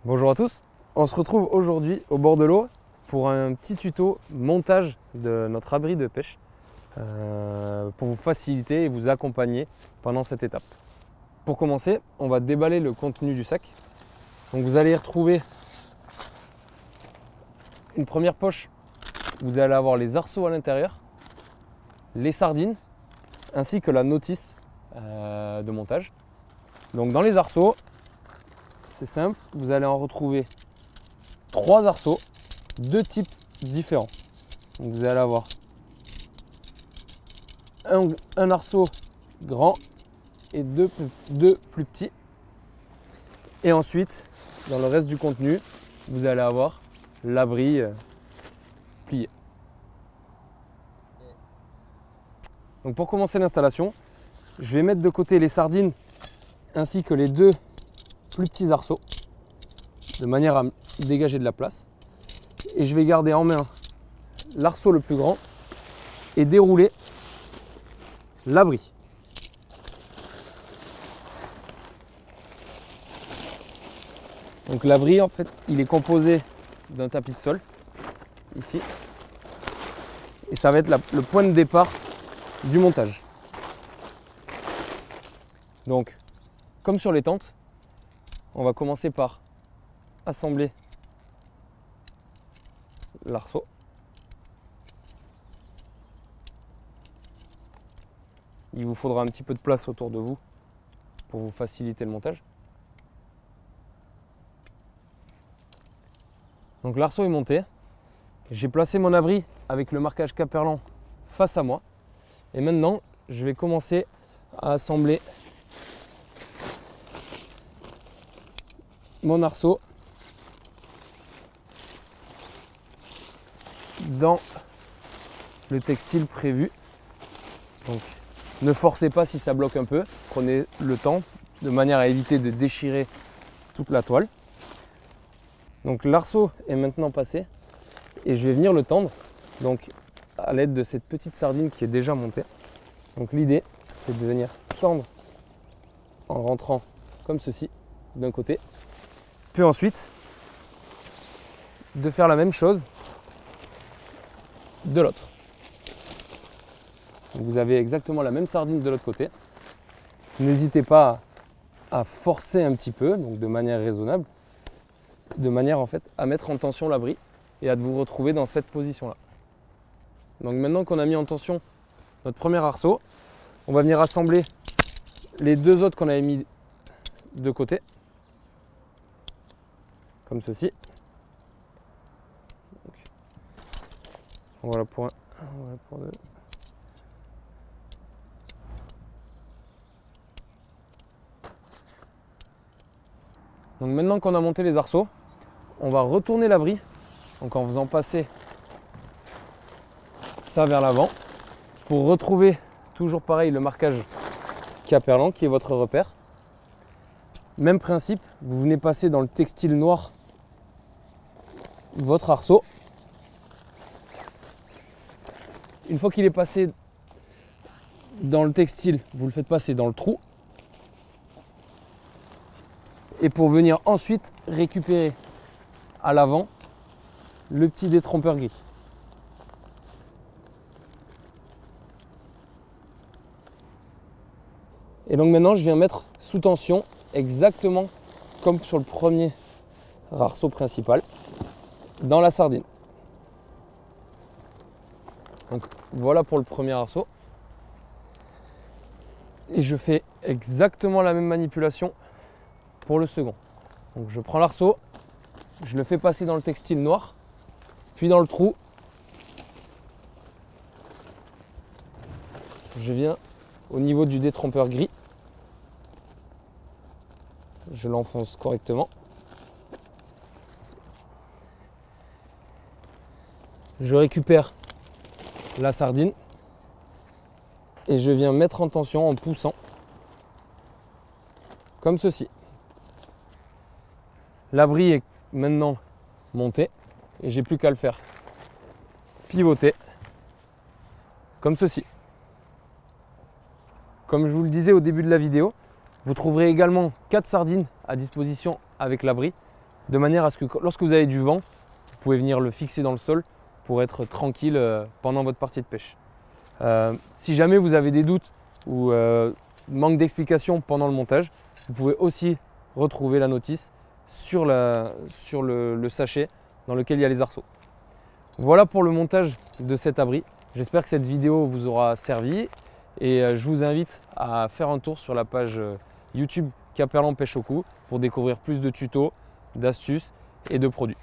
Bonjour à tous, on se retrouve aujourd'hui au bord de l'eau pour un petit tuto montage de notre abri de pêche pour vous faciliter et vous accompagner pendant cette étape. Pour commencer, on va déballer le contenu du sac. Donc vous allez y retrouver une première poche, vous allez avoir les arceaux à l'intérieur, les sardines ainsi que la notice de montage. Donc dans les arceaux, c'est simple, vous allez en retrouver 3 arceaux, 2 types différents. Donc vous allez avoir un arceau grand et deux plus petits. Et ensuite, dans le reste du contenu, vous allez avoir l'abri plié. Donc pour commencer l'installation, je vais mettre de côté les sardines ainsi que les 2 plus petits arceaux de manière à dégager de la place, et je vais garder en main l'arceau le plus grand et dérouler l'abri. Donc l'abri, en fait, il est composé d'un tapis de sol ici, et ça va être le point de départ du montage. Donc comme sur les tentes, on va commencer par assembler l'arceau. Il vous faudra un petit peu de place autour de vous pour vous faciliter le montage. Donc l'arceau est monté. J'ai placé mon abri avec le marquage Caperlan face à moi. Et maintenant, je vais commencer à assembler mon arceau dans le textile prévu. Donc ne forcez pas si ça bloque un peu, prenez le temps de manière à éviter de déchirer toute la toile. Donc l'arceau est maintenant passé et je vais venir le tendre donc à l'aide de cette petite sardine qui est déjà montée. Donc l'idée, c'est de venir tendre en rentrant comme ceci d'un côté, puis ensuite de faire la même chose de l'autre. Vous avez exactement la même sardine de l'autre côté. N'hésitez pas à forcer un petit peu, donc de manière raisonnable, de manière en fait à mettre en tension l'abri et à vous retrouver dans cette position là. Donc maintenant qu'on a mis en tension notre premier arceau, on va venir assembler les 2 autres qu'on avait mis de côté, comme ceci. Donc, voilà pour un, voilà pour 2. Donc maintenant qu'on a monté les arceaux, on va retourner l'abri, donc en faisant passer ça vers l'avant, pour retrouver toujours pareil le marquage Caperlan qui est votre repère. Même principe, vous venez passer dans le textile noir votre arceau. Une fois qu'il est passé dans le textile, vous le faites passer dans le trou. Et pour venir ensuite récupérer à l'avant le petit détrompeur gris. Et donc maintenant je viens mettre sous tension exactement comme sur le premier arceau principal dans la sardine. Donc voilà pour le premier arceau. Et je fais exactement la même manipulation pour le second. Donc je prends l'arceau, je le fais passer dans le textile noir, puis dans le trou. Je viens au niveau du détrompeur gris. Je l'enfonce correctement. Je récupère la sardine et je viens mettre en tension en poussant comme ceci. L'abri est maintenant monté et j'ai plus qu'à le faire pivoter comme ceci. Comme je vous le disais au début de la vidéo, vous trouverez également 4 sardines à disposition avec l'abri. de manière à ce que lorsque vous avez du vent, vous pouvez venir le fixer dans le sol pour être tranquille pendant votre partie de pêche. Si jamais vous avez des doutes ou manque d'explication pendant le montage, vous pouvez aussi retrouver la notice sur le sachet dans lequel il y a les arceaux. Voilà pour le montage de cet abri. J'espère que cette vidéo vous aura servi et je vous invite à faire un tour sur la page YouTube Quimperlé Pêche au Cou pour découvrir plus de tutos, d'astuces et de produits.